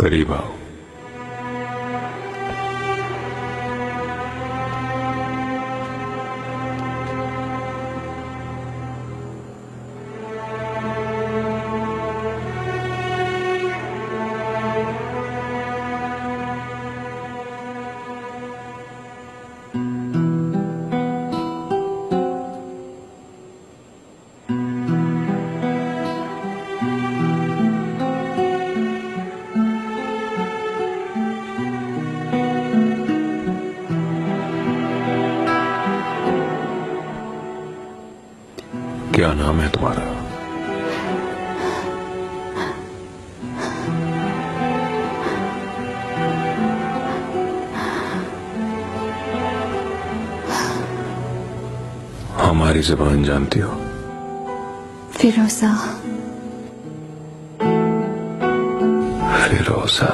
करीब आओ। क्या नाम है तुम्हारा? हमारी ज़बान जानती हो? फिरोजा। फिरोजा।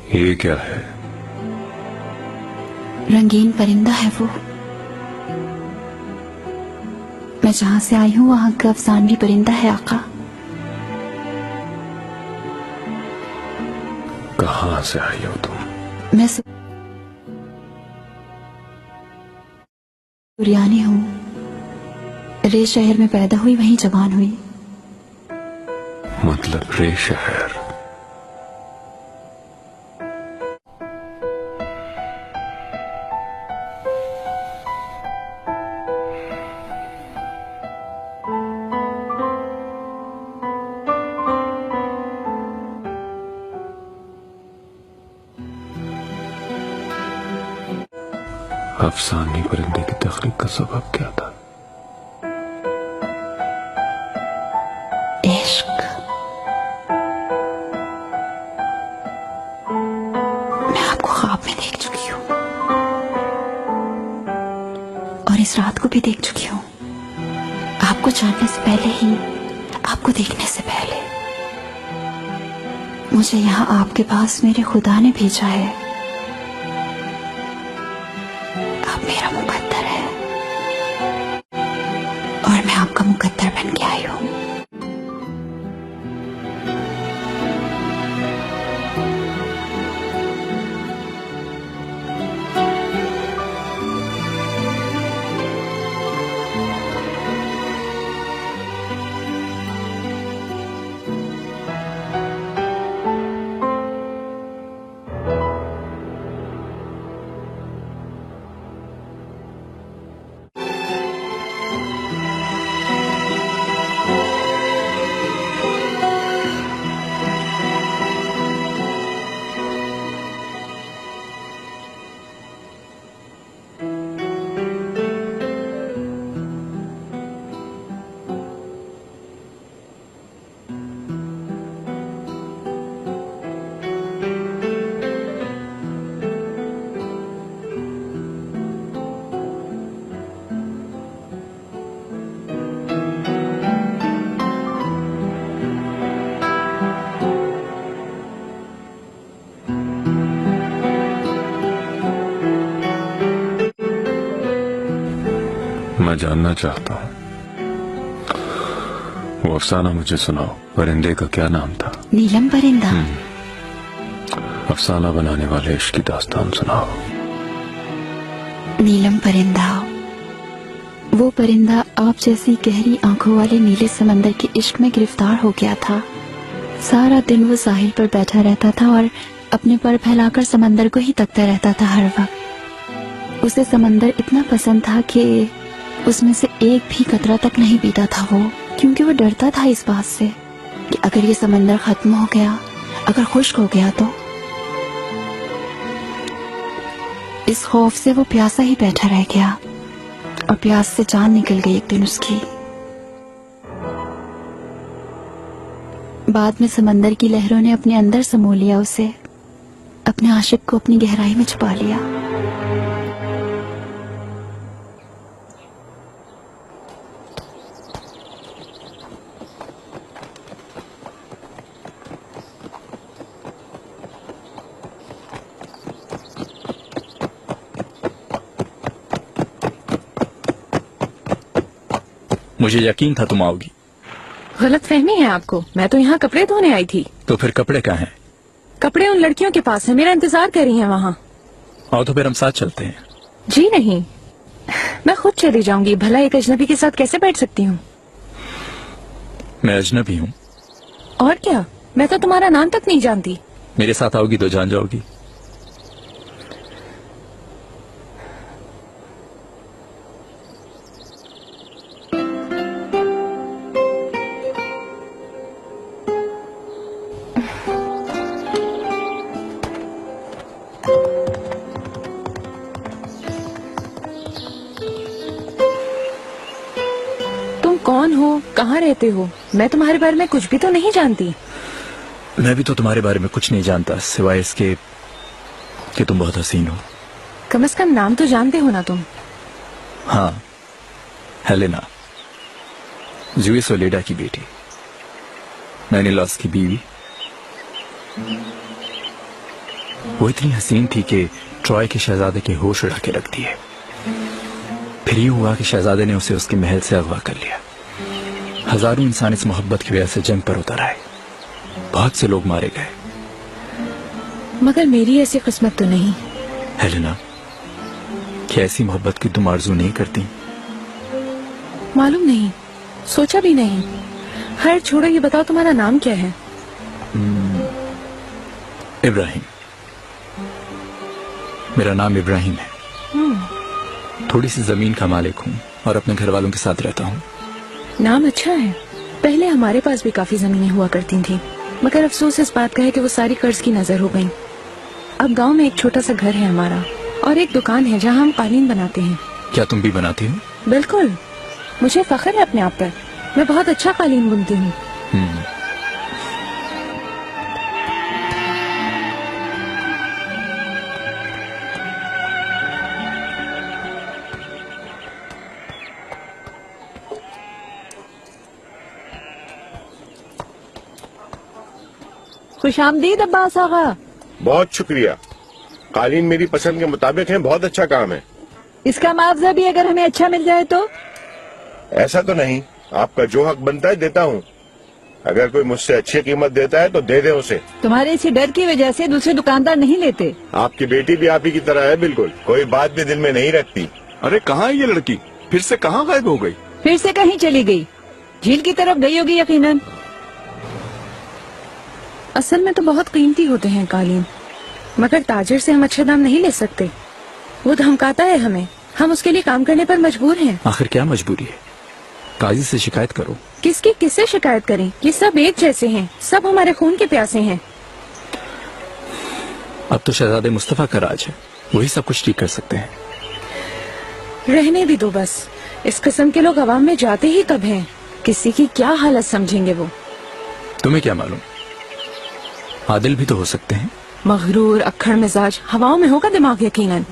ये क्या है? रंगीन परिंदा है वो। मैं जहां से आई हूं वहां का अफसानवी परिंदा है आका। कहां से आई हो तुम? मैं सुरियानी हूं। रे शहर में पैदा हुई, वहीं जवान हुई। मतलब रे शहर? अफसानी परिंदे की तख्लीक का सबब क्या था? इश्क। मैं आपको ख्वाब में देख चुकी हूँ और इस रात को भी देख चुकी हूँ। आपको जानने से पहले ही, आपको देखने से पहले। मुझे यहाँ आपके पास मेरे खुदा ने भेजा है। आप मेरा मुकद्दर है और मैं आपका मुकद्दर बन के आई हूँ। मैं जानना चाहता हूँ, वो अफसाना मुझे सुनाओ। परिंदे का क्या नाम था? नीलम परिंदा। अफसाना बनाने वाले इश्क की दास्तान सुनाओ। नीलम परिंदा, वो परिंदा आप जैसी गहरी आंखों वाले नीले समंदर के इश्क में गिरफ्तार हो गया था। सारा दिन वो साहिल पर बैठा रहता था और अपने पर फैलाकर समंदर को ही तकता रहता था हर वक्त। उसे समंदर इतना पसंद था कि उसमें से एक भी कतरा तक नहीं पीता था वो, क्योंकि वो डरता था इस बात से कि अगर ये समंदर खत्म हो गया, अगर खुश्क हो गया तो। इस खौफ से वो प्यासा ही बैठा रह गया और प्यास से जान निकल गई एक दिन उसकी। बाद में समंदर की लहरों ने अपने अंदर समो लिया उसे, अपने आशिक को अपनी गहराई में छुपा लिया। मुझे यकीन था तुम आओगी। गलत फहमी है आपको। मैं तो यहाँ कपड़े धोने आई थी। तो फिर कपड़े कहाँ हैं? कपड़े उन लड़कियों के पास है, मेरा इंतजार कर रही हैं वहाँ। आओ तो फिर हम साथ चलते हैं। जी नहीं, मैं खुद चली जाऊंगी। भला एक अजनबी के साथ कैसे बैठ सकती हूँ? मैं अजनबी हूँ। और क्या, मैं तो तुम्हारा नाम तक नहीं जानती। मेरे साथ आओगी तो जान जाओगी। तुम कौन हो, कहाँ रहते हो? मैं तुम्हारे बारे में कुछ भी तो नहीं जानती। मैं भी तो तुम्हारे बारे में कुछ नहीं जानता, सिवाय इसके कि तुम बहुत हसीन हो। कम से कम नाम तो जानते हो ना तुम? हाँ, हेलेना, जूई सोलेडा की बेटी, मैनिलॉस की बीवी। वो इतनी हसीन थी कि ट्रॉय के शहजादे के होश उड़ा के रख दिए। फिर यूं हुआ कि शहजादे ने उसे उसके महल से अगवा कर लिया। हजारों इंसान इस मोहब्बत की वजह से जंग पर उतर आए। बहुत से लोग मारे गए। मगर मेरी ऐसी किस्मत तो नहीं। हेलेना, क्या ऐसी मोहब्बत की तुम आरजू नहीं करती? मालूम नहीं, सोचा भी नहीं। खैर छोड़ो, ये बताओ तुम्हारा नाम क्या है? इब्राहिम। मेरा नाम इब्राहिम है। थोड़ी सी जमीन का मालिक हूँ और अपने घर वालों के साथ रहता हूँ। नाम अच्छा है। पहले हमारे पास भी काफी जमीनें हुआ करती थी, मगर अफसोस इस बात का है कि वो सारी कर्ज की नजर हो गईं। अब गांव में एक छोटा सा घर है हमारा और एक दुकान है जहां हम कालीन बनाते हैं। क्या तुम भी बनाती हो? बिल्कुल, मुझे फख्र है अपने आप पर। मैं बहुत अच्छा कालीन बुनती हूँ। खुशामदीद अब्बास आगा। बहुत शुक्रिया। कालीन मेरी पसंद के मुताबिक है, बहुत अच्छा काम है। इसका मुआवजा भी अगर हमें अच्छा मिल जाए तो? ऐसा तो नहीं, आपका जो हक बनता है देता हूँ। अगर कोई मुझसे अच्छी कीमत देता है तो दे दे उसे। तुम्हारे इसी डर की वजह से दूसरे दुकानदार नहीं लेते। आपकी बेटी भी आप ही की तरह है, बिल्कुल कोई बात भी दिल में नहीं रखती। अरे कहाँ है ये लड़की? फिर से कहाँ गायब हो गई? फिर से कहीं चली गई, झील की तरफ गई होगी यकीनन। असल में तो बहुत कीमती होते हैं कालीन, मगर ताजिर से हम अच्छे दाम नहीं ले सकते। वो धमकाता है हमें, हम उसके लिए काम करने पर मजबूर हैं। आखिर क्या मजबूरी है? काजी से शिकायत करो। किसकी किससे शिकायत करें? ये सब एक जैसे हैं, सब हमारे खून के प्यासे हैं। अब तो शहजादे मुस्तफा का राज है, वही सब कुछ ठीक कर सकते हैं। रहने भी दो बस। इस किस्म के लोग अवाम में जाते ही कब हैं? किसी की क्या हालत समझेंगे वो? तुम्हें क्या मालूम, आदिल भी तो हो सकते हैं। मगरूर, अक्खड़ मिजाज, हवाओं में होगा दिमाग यकीनन।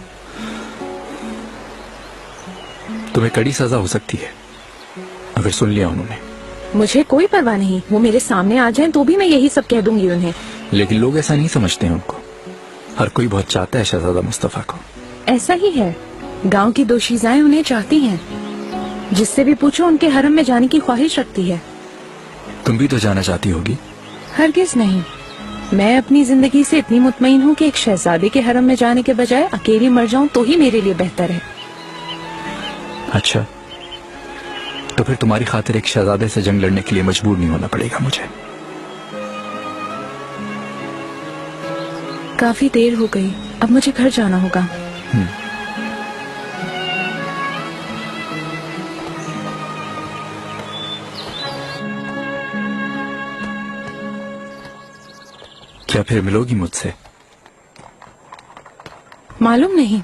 तुम्हें कड़ी सजा हो सकती है अगर सुन लिया उन्होंने। मुझे कोई परवाह नहीं, वो मेरे सामने आ जाएं तो भी मैं यही सब कह दूंगी उन्हें। लेकिन लोग ऐसा नहीं समझते हैं उनको। हर कोई बहुत चाहता है शहजादा मुस्तफा को। ऐसा ही है, गांव की दोशीजाएं उन्हें चाहती हैं। जिससे भी पूछो उनके हरम में जाने की ख्वाहिश रखती है। तुम भी तो जाना चाहती होगी। हरगिज नहीं। मैं अपनी जिंदगी से इतनी मुतमईन हूँ कि एक शहजादे के हरम में जाने के बजाय अकेली मर जाऊं तो ही मेरे लिए बेहतर है। अच्छा, तो फिर तुम्हारी खातिर एक शहजादे से जंग लड़ने के लिए मजबूर नहीं होना पड़ेगा मुझे। काफी देर हो गई, अब मुझे घर जाना होगा। क्या फिर मिलोगी मुझसे? मालूम नहीं।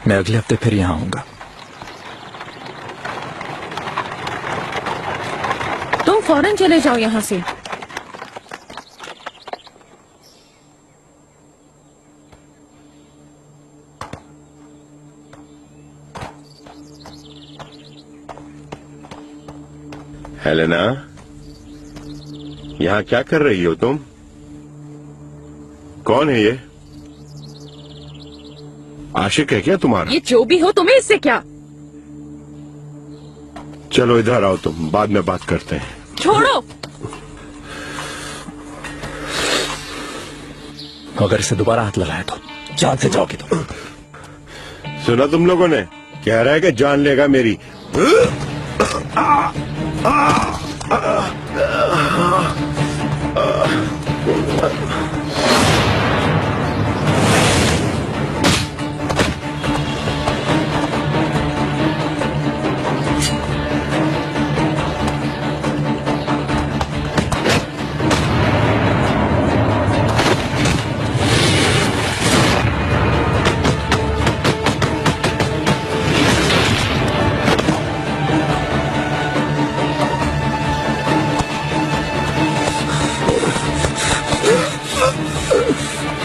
मैं अगले हफ्ते फिर यहाँ आऊंगा। तुम फौरन चले जाओ यहाँ से। हेलेना, यहाँ क्या कर रही हो तुम? कौन है ये? आशिक है क्या तुम्हारा? ये जो भी हो, तुम्हें इससे क्या? चलो इधर आओ, तुम बाद में बात करते हैं। छोड़ो। अगर इसे दोबारा हाथ लगाया तो जान से जाओगे तुम। सुना तुम लोगों ने, कह रहा है कि जान लेगा मेरी।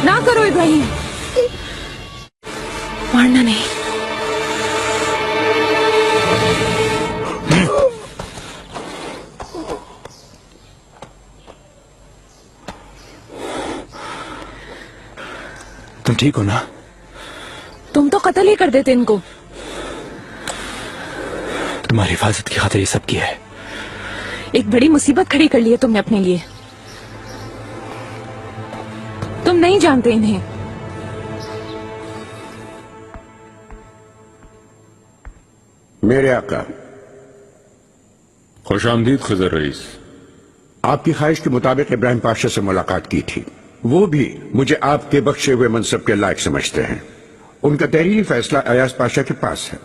ना करो इब्राहिम, मारना नहीं। तुम ठीक हो ना? तुम तो कत्ल ही कर देते इनको। तुम्हारी हिफाजत की खातिर ये सब किया है। एक बड़ी मुसीबत खड़ी कर ली है तुमने अपने लिए। तुम नहीं जानते इन्हें। मेरे आका, खुशामदीद खिजर रईस। आपकी ख्वाहिश के मुताबिक इब्राहिम पाशा से मुलाकात की थी। वो भी मुझे आपके बख्शे हुए मनसब के लायक समझते हैं। उनका तहरीरी फैसला अयाज पाशा के पास है।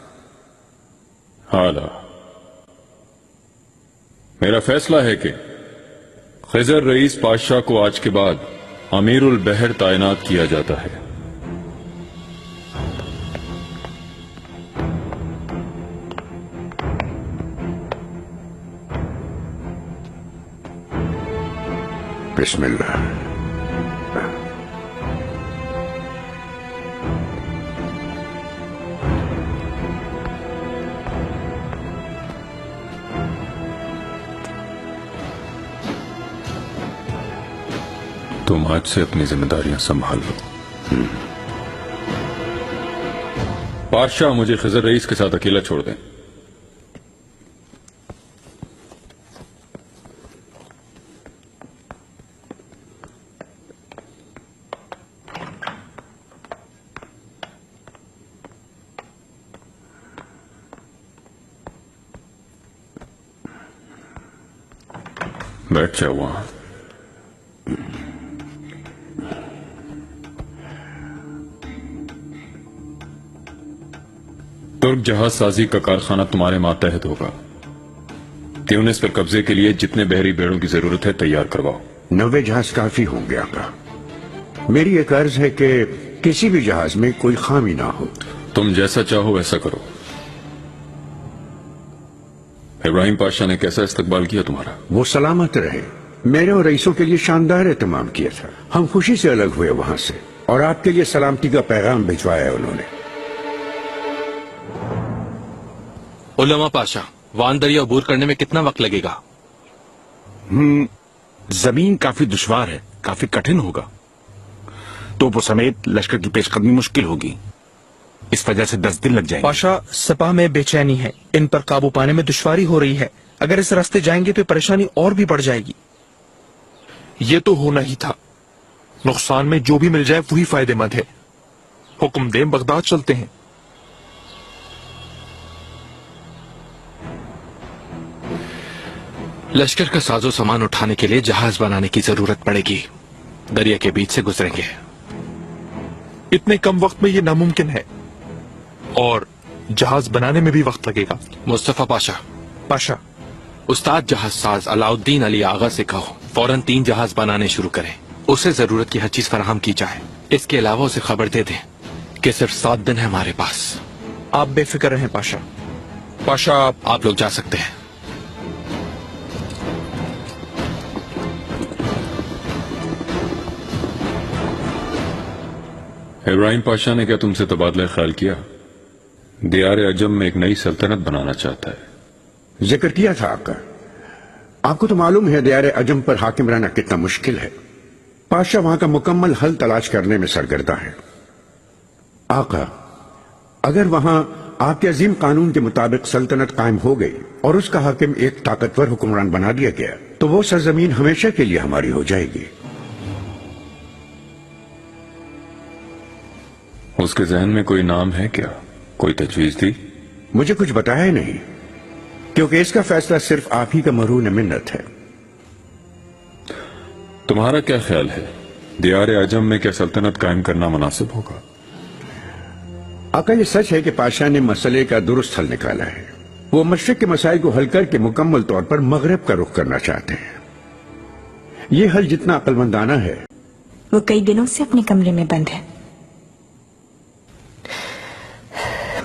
हाला, मेरा फैसला है कि खिजर रईस पातशाह को आज के बाद अमीरुल बहर तैनात किया जाता है। बिस्मिल्लाह। तुम आज से अपनी जिम्मेदारियां संभाल लो। पातशाह मुझे खिजर रईस के साथ अकेला छोड़ दें। बैठ जाओ वहां। तुर्क जहाज साजी का कारखाना तुम्हारे मातहत होगा। ट्यूनिस पर कब्जे के लिए जितने बहरी बेड़ों की जरूरत है तैयार करवाओ। 90 जहाज काफी होंगे आका। मेरी एक अर्ज है कि किसी भी जहाज में कोई खामी ना हो। तुम जैसा चाहो वैसा करो। इब्राहिम पाशा ने कैसा इस्तकबाल किया तुम्हारा? वो सलामत रहे। मेरे और रईसों के लिए शानदार एहतमाम किया था। हम खुशी से अलग हुए वहां से, और आपके लिए सलामती का पैगाम भिजवाया है उन्होंने। उलमा पाशा, वान दरिया अबूर करने में कितना वक्त लगेगा? जमीन काफी दुश्वार है, काफी कठिन होगा। तोपों समेत लश्कर की पेशकदमी मुश्किल होगी। इस वजह से 10 दिन लग जाएंगे। पाशा, सपा में बेचैनी है। इन पर काबू पाने में दुश्वारी हो रही है। अगर इस रास्ते जाएंगे तो परेशानी और भी बढ़ जाएगी। ये तो होना ही था। नुकसान में जो भी मिल जाए वही फायदेमंद है। हुक्म दे, बगदाद चलते हैं। लश्कर का साजो सामान उठाने के लिए जहाज बनाने की जरूरत पड़ेगी। दरिया के बीच से गुजरेंगे। इतने कम वक्त में ये नामुमकिन है, और जहाज बनाने में भी वक्त लगेगा। मुस्तफा पाशा, पाशा, उस्ताद जहाज साज अलाउद्दीन अली आगा से कहो फौरन 3 जहाज बनाने शुरू करें। उसे जरूरत की हर चीज फराहम की जाए। इसके अलावा उसे खबर दे दें कि सिर्फ 7 दिन है हमारे पास। आप बेफिक्र रहें पाशा। पाशा, आप लोग जा सकते हैं। इब्राहिम पाशा ने क्या तुमसे तबादला ख्याल किया? दियार अजम में एक नई सल्तनत बनाना चाहता है। जिक्र किया था आका। आपको तो मालूम है दियार अजम पर हाकिम रहना कितना मुश्किल है। पाशा वहां का मुकम्मल हल तलाश करने में सरगर्दा है। आका, अगर वहां आपके अजीम कानून के मुताबिक सल्तनत कायम हो गई और उसका हाकिम एक ताकतवर हुक्मरान बना दिया गया, तो वो सरजमीन हमेशा के लिए हमारी हो जाएगी। उसके जहन में कोई नाम है क्या? कोई तजवीज थी? मुझे कुछ बताया नहीं, क्योंकि इसका फैसला सिर्फ आप ही का मरून मिन्नत है। तुम्हारा क्या ख्याल है, दियार आजम में क्या सल्तनत कायम करना मुनासिब होगा? आका, ये सच है कि पाशाह ने मसले का दुरुस्त हल निकाला है। वो मशरिक के मसाइल को हल करके मुकम्मल तौर पर मगरब का रुख करना चाहते हैं। ये हल जितना अक्लमंदाना है। वो कई दिनों से अपने कमरे में बंद है।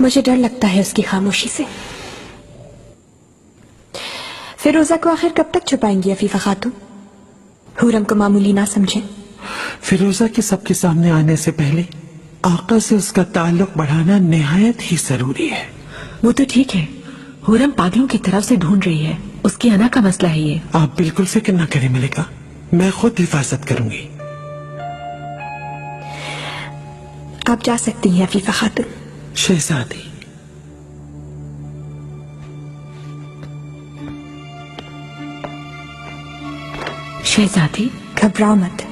मुझे डर लगता है उसकी खामोशी से। फिरोजा को आखिर कब तक छुपाएंगी अफीफा खातून? हुरम को मामूली ना समझे। फिरोजा के सबके सामने आने से पहले आका से उसका ताल्लुक बढ़ाना निहायत ही जरूरी है। वो तो ठीक है, हुरम पागलों की तरफ से ढूंढ रही है, उसकी अना का मसला है ये। आप बिल्कुल फिक्र न करें मलिका, मैं खुद हिफाजत करूंगी। आप जा सकती हैं अफीफा खातून। शहजादी, शहजादी घबराओ मत,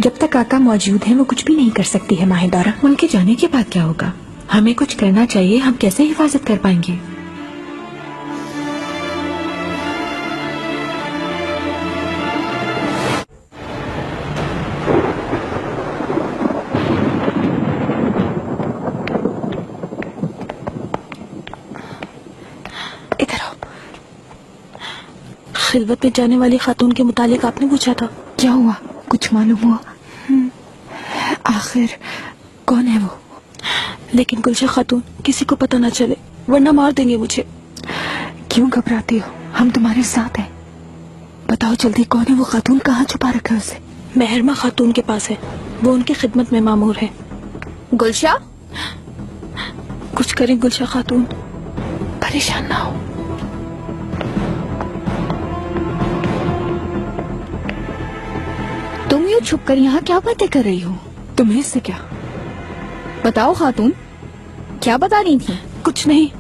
जब तक आका मौजूद हैं वो कुछ भी नहीं कर सकती है माहिदौरा। उनके जाने के बाद क्या होगा? हमें कुछ करना चाहिए, हम कैसे हिफाजत कर पाएंगे? इधर आओ। खिलवत में जाने वाली खातून के मुतालिक आपने पूछा था, क्या हुआ? कुछ मालूम हुआ? आखिर कौन है वो? लेकिन गुलशन खातून किसी को पता ना चले, वरना मार देंगे मुझे। क्यों घबराती हो? हम तुम्हारे साथ हैं। बताओ जल्दी, कौन है वो खातून? कहाँ छुपा रखा है उसे? मेहरमा खातून के पास है, वो उनकी खिदमत में मामूर है। गुलशा, कुछ करें गुलशन खातून, परेशान ना हो। तुम यूँ छुप कर यहाँ क्या बातें कर रही हो? तुम्हें इससे क्या? बताओ खातून, क्या बता रही थी? कुछ नहीं,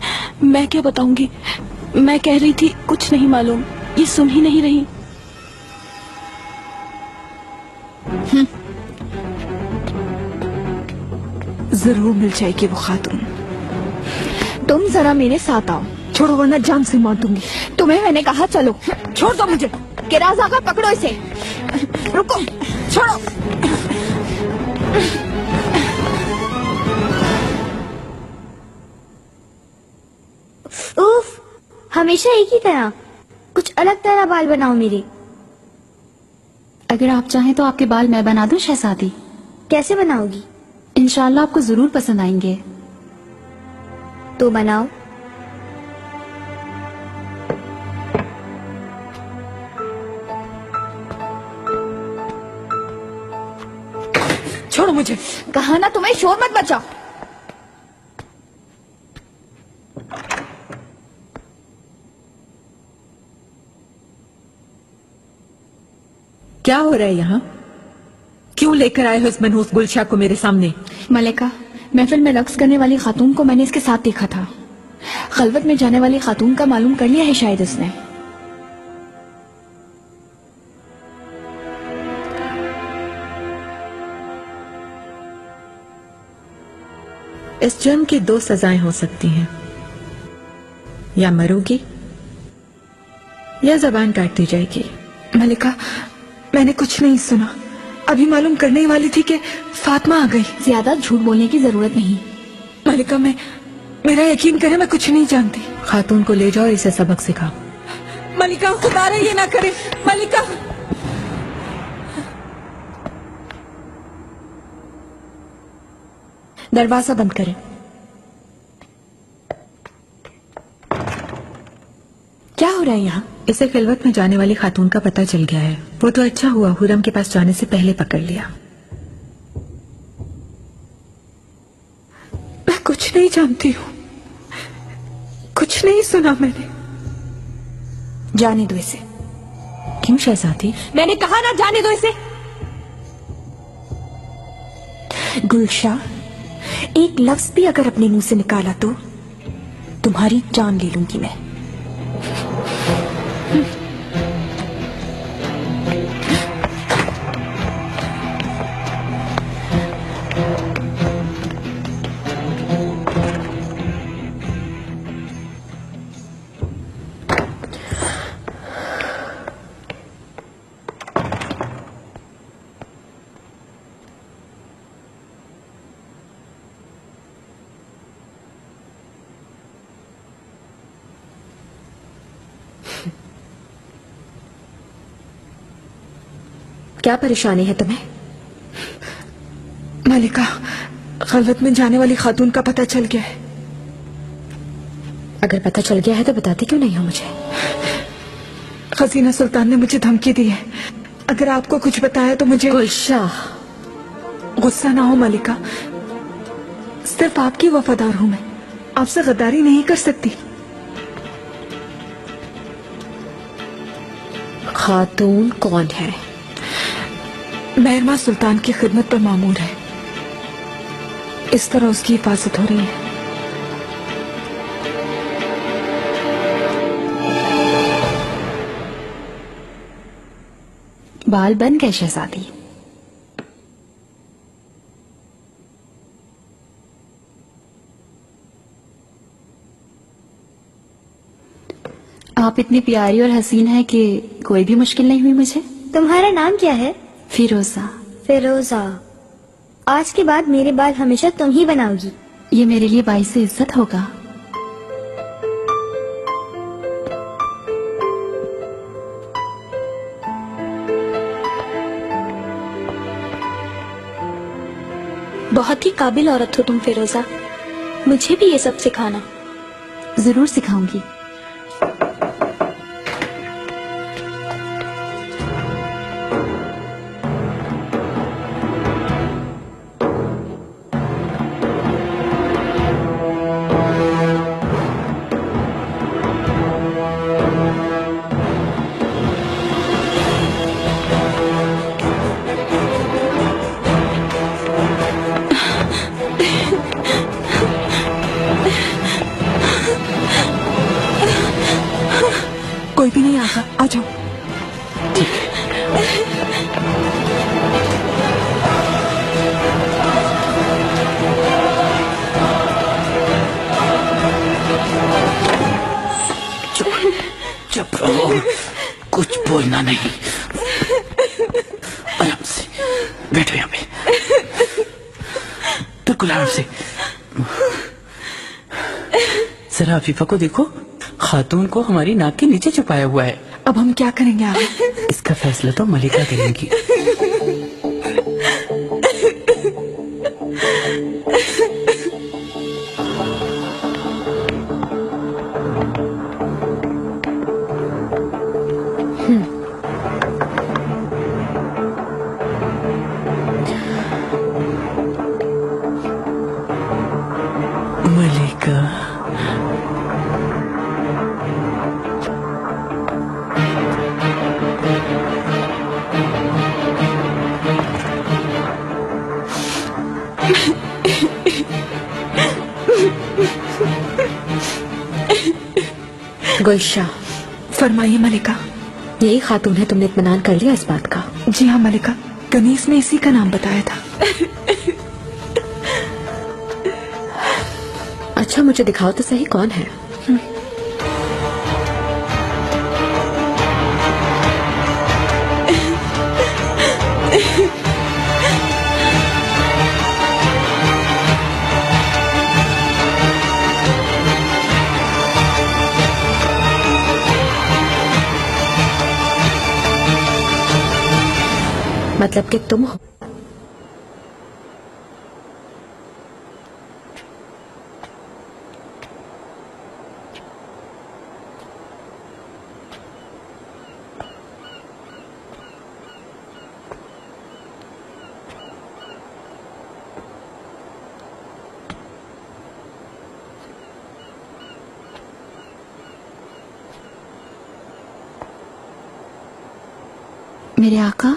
मैं क्या बताऊंगी। मैं कह रही थी कुछ नहीं मालूम, ये सुन ही नहीं रही। जरूर मिल जाएगी वो खातून। तुम जरा मेरे साथ आओ। छोड़ो वरना जान से मार दूंगी। तुम्हें मैंने कहा चलो। छोड़ दो मुझे। किराज आका, पकड़ो इसे। रुको, छोड़ो। उफ, हमेशा एक ही तरह, कुछ अलग तरह बाल बनाओ मेरे। अगर आप चाहें तो आपके बाल मैं बना दूं शहजादी। कैसे बनाओगी? इंशाल्लाह आपको जरूर पसंद आएंगे। तो बनाओ। छोड़ो मुझे। कहा ना तुम्हें, शोर मत मचाओ। क्या हो रहा है यहाँ? क्यों लेकर आए हो इस मनहूस गुलशा को मेरे सामने? मलिका, महफिल में रक्स करने वाली खातून को मैंने इसके साथ देखा था। खलवत में जाने वाली खातून का मालूम कर लिया है शायद इसने। इस जुर्म की 2 सजाएं हो सकती हैं, या मरोगी या जबान काट दी जाएगी। मलिका, मैंने कुछ नहीं सुना। अभी मालूम करने ही वाली थी कि फातिमा आ गई। ज्यादा झूठ बोलने की जरूरत नहीं। मलिका, मेरा यकीन करे, मैं कुछ नहीं जानती। खातून को ले जाओ, इसे सबक सिखाओ। मलिका, खुदा रहा ये ना करे। मलिका, दरवाजा बंद करें। क्या हो रहा है यहाँ? इसे खिलवत में जाने वाली खातून का पता चल गया है। वो तो अच्छा हुआ हुरम के पास जाने से पहले पकड़ लिया। मैं कुछ नहीं जानती हूँ, कुछ नहीं सुना मैंने। जाने दो इसे। क्यों शहजादी? मैंने कहा ना जाने दो इसे। गुलशा, एक लफ्ज भी अगर अपने मुंह से निकाला तो तुम्हारी जान ले लूंगी मैं। क्या परेशानी है तुम्हें? मलिका, खलवत में जाने वाली खातून का पता चल गया है। अगर पता चल गया है तो बताती क्यों नहीं हो मुझे? खजीना सुल्तान ने मुझे धमकी दी है, अगर आपको कुछ बताया तो मुझे। गुलशाह, गुस्सा ना हो मलिका, सिर्फ आपकी वफादार हूं मैं, आपसे गद्दारी नहीं कर सकती। खातून कौन है? मेहरमा सुल्तान की खिदमत पर मामूर है, इस तरह उसकी हिफाजत हो रही है। बाल बन गए शहजादी। आप इतनी प्यारी और हसीन हैं कि कोई भी मुश्किल नहीं हुई मुझे। तुम्हारा नाम क्या है? फिरोजा। फिरोजा, आज के बाद मेरे बाल हमेशा तुम ही बनाओगी। ये मेरे लिए बाइस इज्जत होगा। बहुत ही काबिल औरत हो तुम फिरोजा, मुझे भी ये सब सिखाना। जरूर सिखाऊंगी। कोई भी नहीं आगा, आ जाओ। चुप रहो, कुछ बोलना नहीं। आराम से बैठो यहाँ पे, बिल्कुल आराम से। जरा अफीफा को देखो, खातून को हमारी नाक के नीचे छुपाया हुआ है। अब हम क्या करेंगे आगे? इसका फैसला तो मलिका करेंगी। मलिका, गुलशाह, फरमाइए मलिका। यही खातून है, तुमने इत्मीनान कर लिया इस बात का? जी हाँ मलिका, कनीस ने इसी का नाम बताया था। अच्छा, मुझे दिखाओ तो सही कौन है। मतलब कि तुम हो? मेरे आका,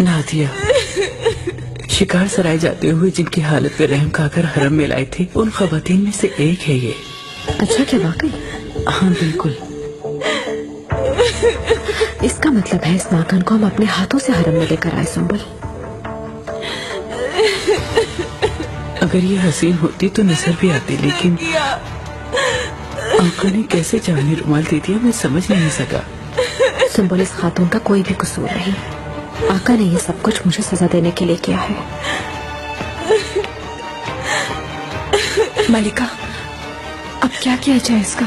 नादिया शिकार सराय जाते हुए जिनकी हालत पे रहम खाकर हरम में लाई थी उन खवातीन में से एक है ये। अच्छा क्या वाकई? हाँ बिल्कुल। इसका मतलब है इस नाकन को हम अपने हाथों से हरम में लेकर आए संबल। अगर ये हसीन होती तो नजर भी आती, लेकिन आंखों ने कैसे जाने रुमाल दे दिया मैं समझ नहीं सका। संबल इस खातून का कोई भी कसूर नहीं, आका ने ये सब कुछ मुझे सजा देने के लिए किया है। मलिका अब क्या किया जाए इसका?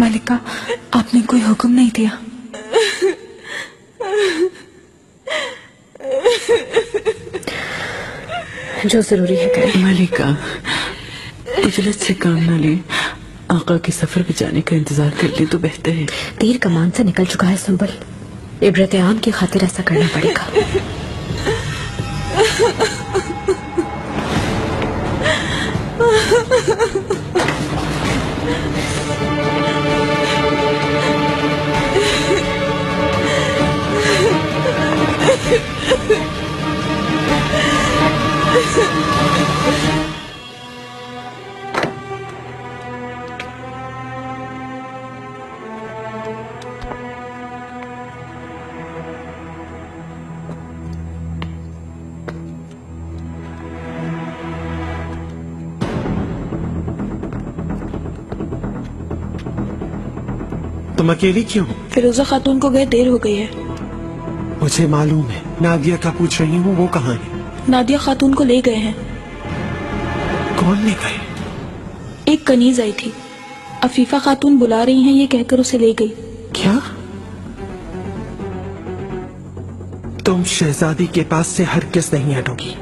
मलिका आपने कोई हुक्म नहीं दिया? जो जरूरी है करें। मलिका उजलत से काम ना ले, आका के सफर पे जाने का इंतजार कर ले तो बेहतर है। तीर कमान से निकल चुका है संबल, इबरत आम की खातिर ऐसा करना पड़ेगा। तुम अकेली क्यों? फिरोजा खातून को गए देर हो गई है। मुझे मालूम है। नादिया का पूछ रही हूँ, वो कहाँ है? नादिया खातून को ले गए हैं। कौन ले गए? एक कनीज आई थी, अफीफा खातून बुला रही हैं ये कहकर उसे ले गई। क्या? तुम शहजादी के पास से हरगिज़ नहीं हटोगी।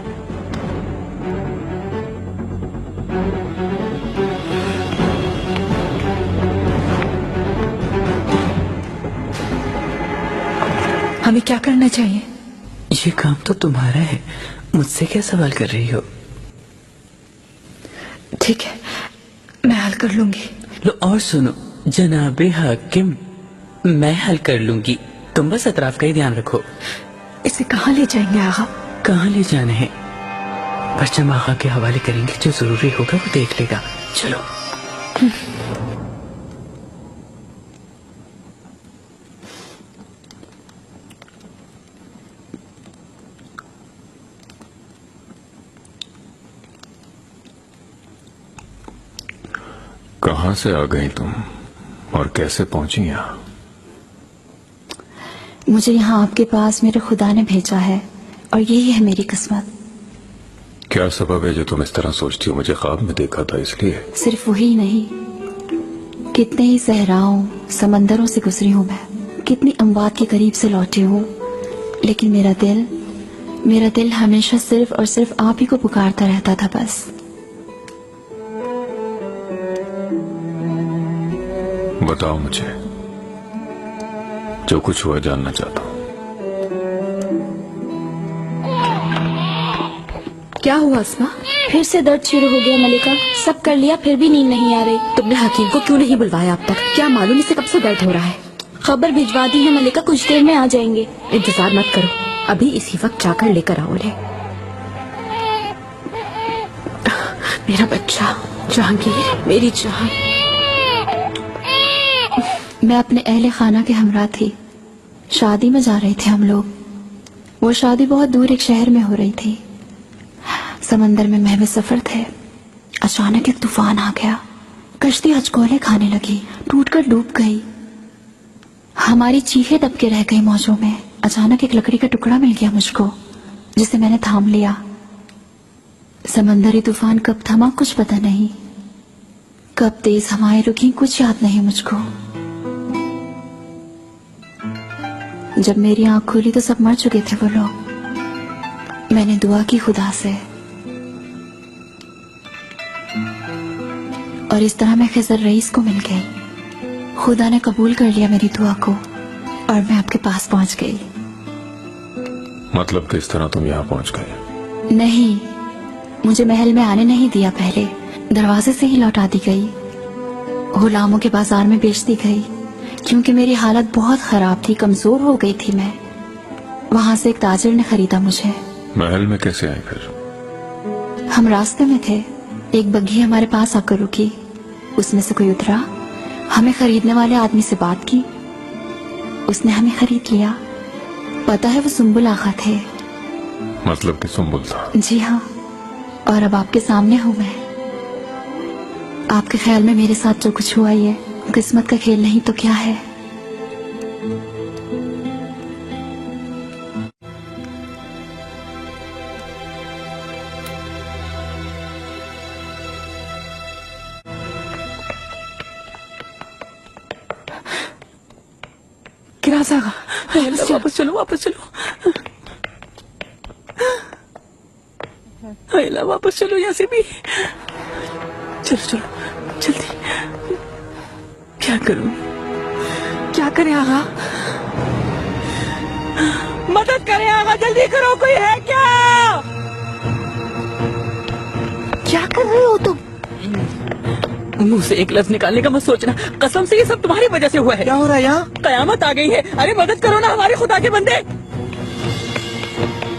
हमें क्या करना चाहिए? ये काम तो तुम्हारा है, मुझसे क्या सवाल कर रही हो? ठीक है मैं हल कर लूंगी। लो और सुनो, जनाबे हाकिम मैं हल कर लूंगी, तुम बस अतराफ का ही ध्यान रखो। इसे कहाँ ले जाएंगे आगा? कहाँ ले जाना है परचम आगा के हवाले करेंगे, जो जरूरी होगा वो देख लेगा। चलो। कहां से आ गई तुम और कैसे पहुंची यहाँ? मुझे यहाँ आपके पास मेरे खुदा ने भेजा है और यही है मेरी किस्मत। क्या सबब है जो तुम इस तरह सोचती हो? मुझे ख्वाब में देखा था इसलिए? सिर्फ वही नहीं, कितने ही सहराओं समंदरों से गुजरी हूँ मैं, कितनी अमवात के करीब से लौटी हूँ, लेकिन मेरा दिल हमेशा सिर्फ और सिर्फ आप ही को पुकारता रहता था बस। बताओ मुझे, जो कुछ हुआ जानना चाहता हूँ। क्या हुआ अस्मा? फिर से दर्द शुरू हो गया मलिका। सब कर लिया फिर भी नींद नहीं आ रही। तुमने हकीम को क्यों नहीं बुलवाया अब तक? क्या मालूम इसे कब से दर्द हो रहा है। खबर भिजवा दी है मलिका, कुछ देर में आ जाएंगे। इंतजार मत करो, अभी इसी वक्त जाकर लेकर आओ उन्हें। मेरा बच्चा जहांगीर, मेरी जान। मैं अपने अहले खाना के हमरा थी, शादी में जा रहे थे हम लोग। वो शादी बहुत दूर एक शहर में हो रही थी। समंदर में महवे सफर थे, अचानक एक तूफान आ गया। कश्ती हचकोले खाने लगी, टूटकर डूब गई। हमारी चीखें दबके रह गई मौजों में। अचानक एक लकड़ी का टुकड़ा मिल गया मुझको, जिसे मैंने थाम लिया। समंदरी तूफान कब थमा कुछ पता नहीं, कब तेज हवाएं रुकी कुछ याद नहीं मुझको। जब मेरी आंख खुली तो सब मर चुके थे वो लोग। मैंने दुआ की खुदा से, और इस तरह मैं खिजर रईस को मिल गई। खुदा ने कबूल कर लिया मेरी दुआ को और मैं आपके पास पहुंच गई। मतलब किस तरह तुम यहाँ पहुंच गए? नहीं, मुझे महल में आने नहीं दिया, पहले दरवाजे से ही लौटा दी गई। गुलामों के बाजार में बेच दी गई, क्योंकि मेरी हालत बहुत खराब थी, कमजोर हो गई थी मैं। वहां से एक ताजिर ने खरीदा मुझे। महल में कैसे आए फिर? हम रास्ते में थे, एक बग्घी हमारे पास आकर रुकी। उसमें से कोई उतरा, हमें खरीदने वाले आदमी से बात की, उसने हमें खरीद लिया। पता है वो सुम्बुल आका थे। मतलब कि सुम्बुल था? जी हाँ, और अब आपके सामने हूँ मैं। आपके ख्याल में मेरे साथ जो कुछ हुआ ये किस्मत का खेल नहीं तो क्या है? किराज़ आगा, वापस चलो, वापस चलो, वापस चलो यहाँ से भी। चलो चलो जल्दी। क्या करूं, क्या करें आगा? मदद करें आगा, जल्दी करो, कोई है क्या? क्या कर रहे हो तुम? मुंह से एक लफ्ज निकालने का मत सोचना, कसम से ये सब तुम्हारी वजह से हुआ है। क्या हो रहा है यहाँ? कयामत आ गई है। अरे मदद करो ना हमारे खुदा के बंदे।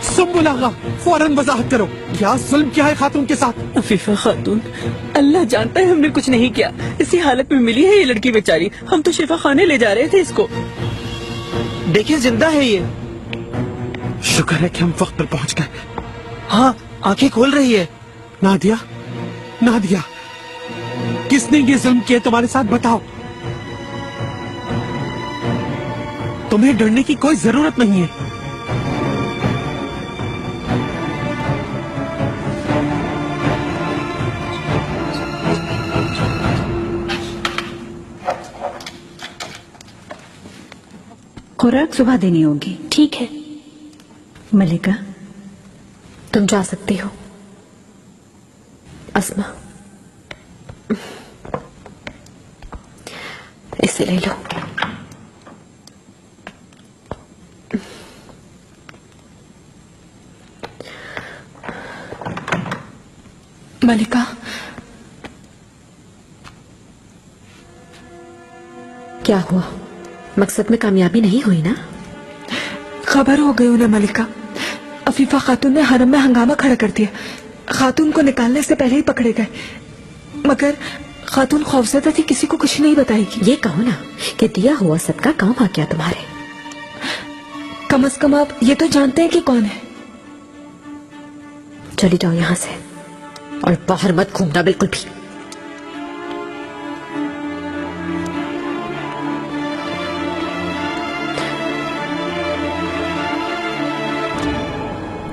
सुम्बुल आगा, फौरन वजाहत करो, क्या जुल्म किया है खातून के साथ? अफीफा खातून, अल्लाह जानता है हमने कुछ नहीं किया। इसी हालत में मिली है ये लड़की बेचारी। हम तो शिफा खाने ले जा रहे थे इसको। देखिए जिंदा है ये। शुक्र है कि हम वक्त पर पहुंच गए। हाँ, आंखें खोल रही है। नादिया, नादिया, किसने ये जुल्म किया तुम्हारे साथ, बताओ। तुम्हें डरने की कोई जरूरत नहीं है। खुराक सुबह देनी होगी। ठीक है मलिका, तुम जा सकती हो। अस्मा, इसे ले लो। मलिका, क्या हुआ? मकसद में कामयाबी नहीं हुई ना? खबर हो गई उन्हें मलिका। अफीफा खातून ने हरम में हंगामा खड़ा कर दिया। खातून को निकालने से पहले ही पकड़े गए, मगर खातून खौफजदा थी, किसी को कुछ नहीं बताएगी। ये कहो ना कि दिया हुआ सदका काम आ गया तुम्हारे। कम से कम आप ये तो जानते हैं कि कौन है। चली जाओ यहाँ से और बाहर मत घूमना बिल्कुल भी।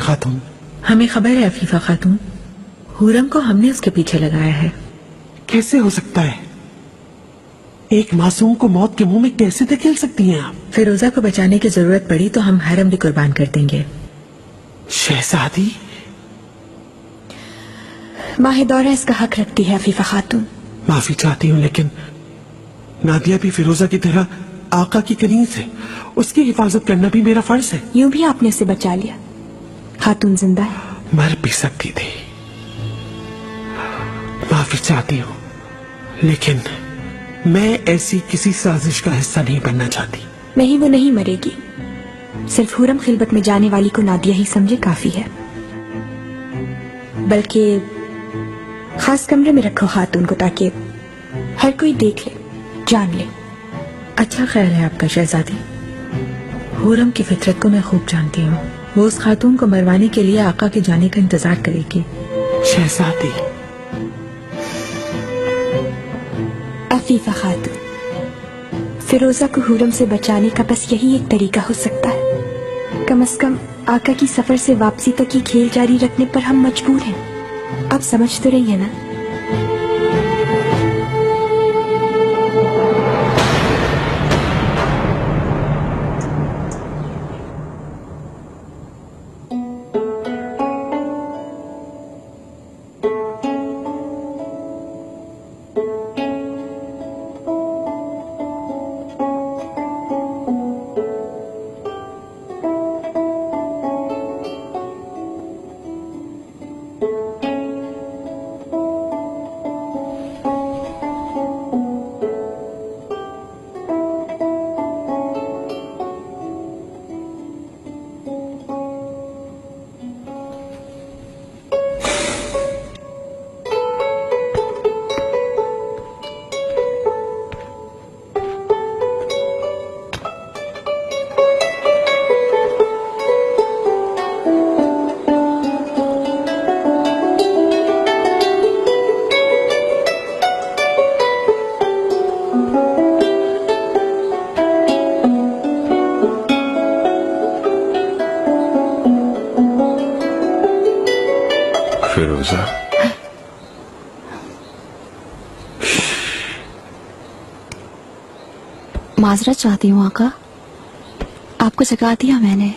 खातून, हमें खबर है अफीफा खातून, हुरम को हमने उसके पीछे लगाया है। कैसे हो सकता है? एक मासूम को मौत के मुंह में कैसे धकेल सकती हैं आप? फिरोजा को बचाने की जरूरत पड़ी तो हम हरम भी कुर्बान कर देंगे। शहजादी, माहिदौरा इसका हक रखती है अफीफा खातून। माफी चाहती हूँ, लेकिन नादिया भी फिरोजा की तरह आका की कनीज है। उसकी हिफाजत करना भी मेरा फर्ज है। यूं भी आपने उसे बचा लिया। खातून जिंदा है। मर भी सकती थी। माफी चाहती हूँ, लेकिन मैं ऐसी किसी साजिश का हिस्सा नहीं बनना चाहती। नहीं, वो नहीं मरेगी। सिर्फ हुरम खिलबत में जाने वाली को नादिया ही समझे काफी है। बल्कि खास कमरे में रखो खातून को, ताकि हर कोई देख ले, जान ले। अच्छा ख्याल है आपका शहजादी। हुरम की फितरत को मैं खूब जानती हूँ। वो उस खातून को मरवाने के लिए आका के जाने का इंतजार करेगी। शहजादी, अफीफा खातून, फिरोजा को हुरम से बचाने का बस यही एक तरीका हो सकता है। कम से कम आका की सफर से वापसी तक की खेल जारी रखने पर हम मजबूर हैं। आप समझ तो रही है ना? फिरोजा, माजरत चाहती हूँ आका, आपको जगा दिया मैंने।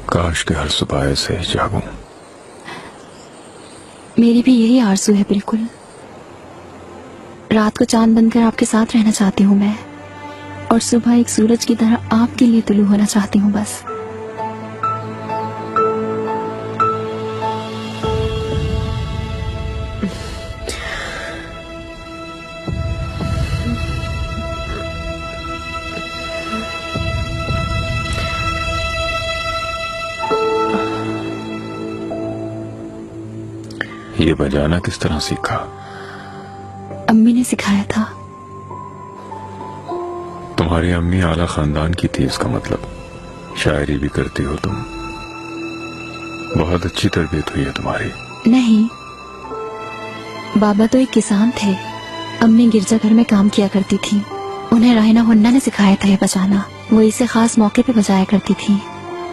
काश के हर सुबह ऐसे ही जागूं। मेरी भी यही आरज़ू है बिल्कुल। रात को चांद बनकर आपके साथ रहना चाहती हूँ मैं, और सुबह एक सूरज की तरह आपके लिए तुलू होना चाहती हूँ बस। ये बजाना किस तरह सीखा? अम्मी ने सिखाया था। तुम्हारी अम्मी आला खानदान की थी, इसका मतलब शायरी भी करती हो तुम। बहुत अच्छी तरबियत हुई है तुम्हारी। नहीं, बाबा तो एक किसान थे। अम्मी गिरजाघर में काम किया करती थी। उन्हें राहिना हुन्ना ने सिखाया था ये बजाना। वो इसे खास मौके पे बजाया करती थी।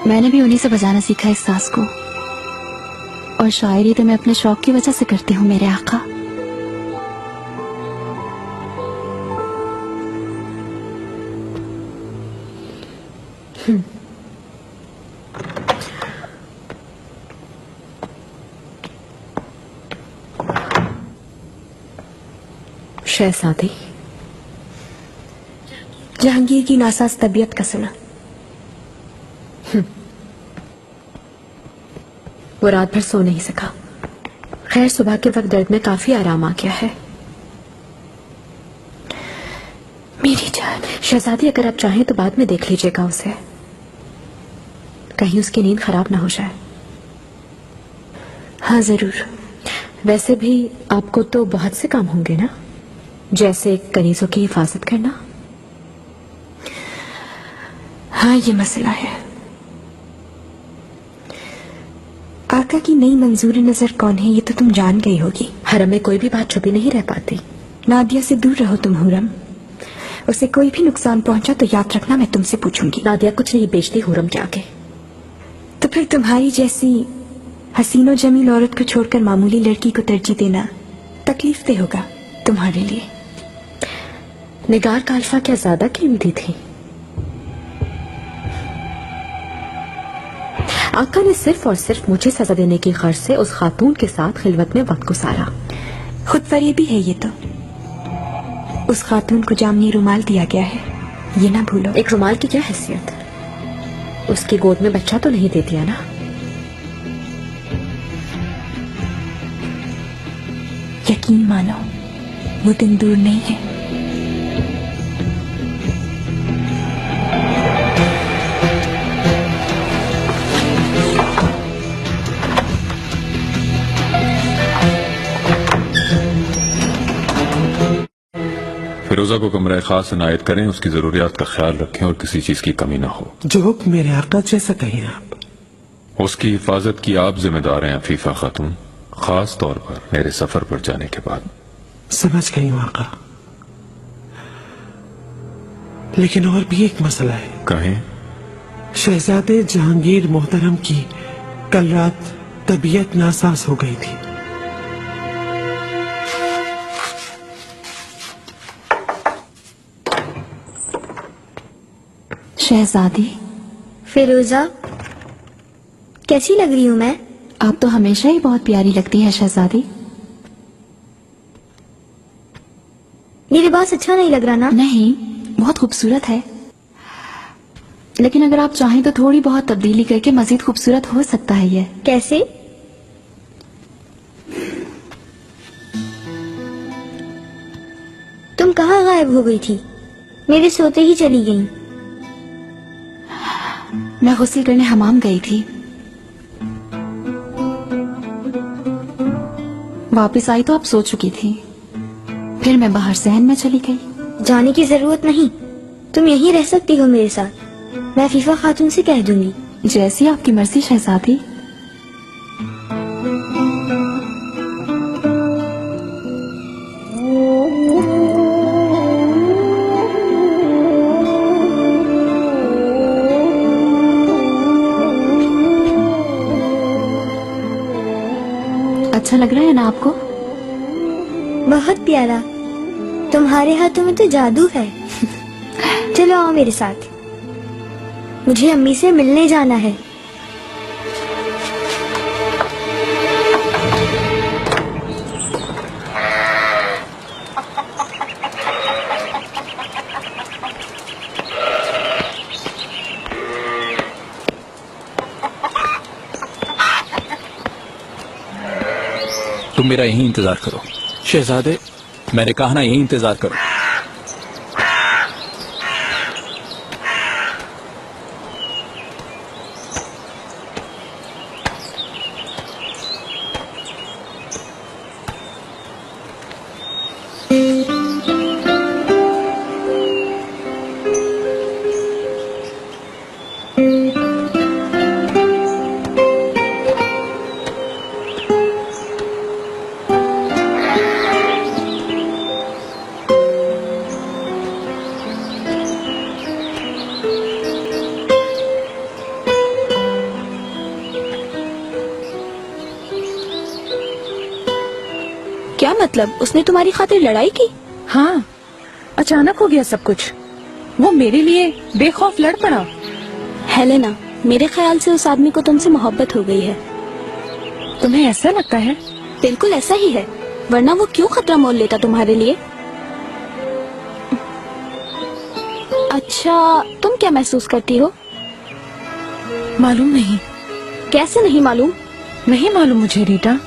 मैंने भी उन्हीं से बजाना सीखा इस साज को। और शायरी तो मैं अपने शौक की वजह से करती हूँ मेरे आका। शहजादी, जहांगीर की नासाज तबीयत का सुना। वो रात भर सो नहीं सका। खैर, सुबह के वक्त दर्द में काफी आराम आ गया है। मेरी जान शहजादी, अगर आप चाहें तो बाद में देख लीजिएगा उसे, कहीं उसकी नींद खराब ना हो जाए। हाँ जरूर। वैसे भी आपको तो बहुत से काम होंगे ना, जैसे कनीजों की हिफाजत करना। हाँ, ये मसला है। आका की नई मंजूरी नजर कौन है ये तो तुम जान गई होगी। हरम में कोई भी बात छुपी नहीं रह पाती। नादिया से दूर रहो तुम हुरम। उसे कोई भी नुकसान पहुंचा तो याद रखना मैं तुमसे पूछूंगी। नादिया कुछ नहीं बेचती हुरम के आगे। तो फिर तुम्हारी जैसी हसीनो जमील औरत को छोड़कर मामूली लड़की को तरजीह देना तकलीफ दे होगा तुम्हारे लिए। निगार का अल्फा क्या ज्यादा कीमती थी? आका ने सिर्फ और सिर्फ मुझे सजा देने की गर्ज से उस खातून के साथ खिलवत में वक्त गुजारा। खुद फरेबी है ये तो। उस खातून को जामनी रुमाल दिया गया है, ये ना भूलो। एक रुमाल की क्या हैसियत? उसकी गोद में बच्चा तो नहीं दे दिया ना? यकीन मानो वो दिन दूर नहीं है। फिरोजा को कमरा खास इनायत करें, उसकी जरूरियात का ख्याल रखें और किसी चीज की कमी ना हो। जो हुक्म मेरे आका, जैसा कहिए आप। उसकी हिफाजत की आप जिम्मेदार हैं अफीफा खातून, खास तौर पर मेरे सफर पर जाने के बाद। समझ गई हूं आका, लेकिन और भी एक मसला है। कहें। शहजादे जहांगीर मोहतरम की कल रात तबीयत नासाज हो गई थी। शहजादी। फिरोजा, कैसी लग रही हूँ मैं? आप तो हमेशा ही बहुत प्यारी लगती हैं शहजादी। ये लिबास अच्छा नहीं लग रहा ना? नहीं, बहुत खूबसूरत है, लेकिन अगर आप चाहें तो थोड़ी बहुत तब्दीली करके मजीद खूबसूरत हो सकता है ये। कैसे? तुम कहाँ गायब हो गई थी? मेरे सोते ही चली गई। मैं गुस्ल करने हमाम गई थी, वापस आई तो आप सो चुकी थी। फिर मैं बाहर सहन में चली गई। जाने की जरूरत नहीं, तुम यहीं रह सकती हो मेरे साथ। मैं फीफा खातून से कह दूंगी। जैसी आपकी मर्जी शहजादी। अच्छा लग रहा है ना आपको? बहुत प्यारा। तुम्हारे हाथों में तो जादू है। चलो आओ मेरे साथ, मुझे अम्मी से मिलने जाना है। तुम मेरा यहीं इंतजार करो। शहजादे, मैंने कहा ना, यहीं इंतजार करो। क्या मतलब? उसने तुम्हारी खातिर लड़ाई की? हाँ, अचानक हो गया सब कुछ। वो मेरे लिए बेखौफ लड़ पड़ा। हेलेना, मेरे ख्याल से उस आदमी को तुमसे मोहब्बत हो गई है। तुम्हें ऐसा लगता है? बिल्कुल ऐसा ही है, वरना वो क्यों खतरा मोल लेता तुम्हारे लिए? अच्छा, तुम क्या महसूस करती हो? मालूम नहीं। कैसे नहीं मालूम? नहीं मालूम मुझे रीटा,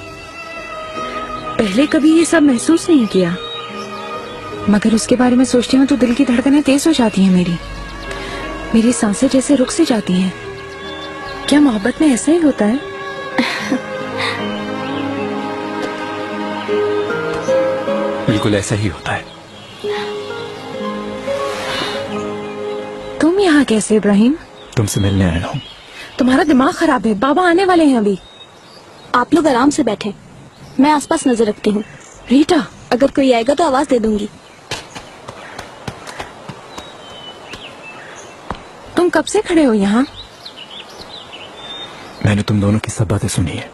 पहले कभी ये सब महसूस नहीं किया, मगर उसके बारे में सोचती हूँ तो दिल की धड़कनें तेज हो जाती हैं। मेरी सांसें जैसे रुक सी जाती हैं। क्या मोहब्बत में ऐसा ही होता है? बिल्कुल ऐसा ही होता है। तुम यहाँ कैसे इब्राहिम? तुमसे मिलने आया हूँ। तुम्हारा दिमाग खराब है, बाबा आने वाले हैं अभी। आप लोग आराम से बैठे, मैं आसपास नजर रखती हूँ। रीटा, अगर कोई आएगा तो आवाज दे दूंगी। तुम कब से खड़े हो यहाँ? मैंने तुम दोनों की सब बातें सुनी है।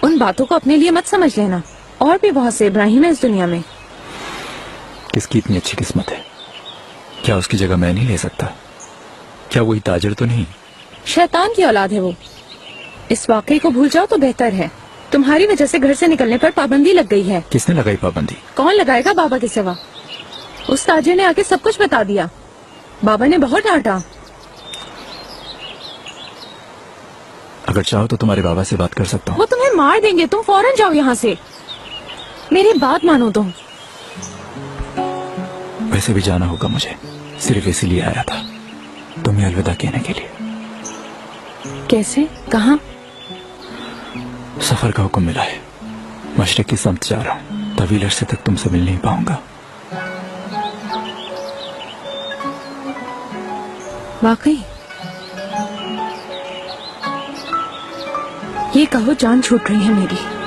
उन बातों को अपने लिए मत समझ लेना, और भी बहुत से इब्राहिम है इस दुनिया में। किसकी इतनी अच्छी किस्मत है? क्या उसकी जगह मैं नहीं ले सकता? क्या वही ताजिर तो नहीं? शैतान की औलाद है वो। इस वाकई को भूल जाओ तो बेहतर है। तुम्हारी वजह से घर से निकलने पर पाबंदी लग गई है। किसने लगाई पाबंदी? कौन लगाएगा बाबा के सिवा? उस ताजिर ने आके सब कुछ बता दिया। बाबा ने बहुत डांटा। अगर चाहो तो तुम्हारे बाबा से बात कर सकता हूँ। वो तुम्हें मार देंगे, तुम फौरन जाओ यहाँ से। मेरी बात मानो तुम। वैसे भी जाना होगा मुझे, सिर्फ इसीलिए आया था, तुम्हें अलविदा कहने के लिए। कैसे? कहाँ? सफर का हुक्म मिला है, मशरिक की समत जा रहा हूँ। तवील अरसे तक तुमसे मिल नहीं पाऊंगा। वाकई? ये कहो जान छूट रही है मेरी।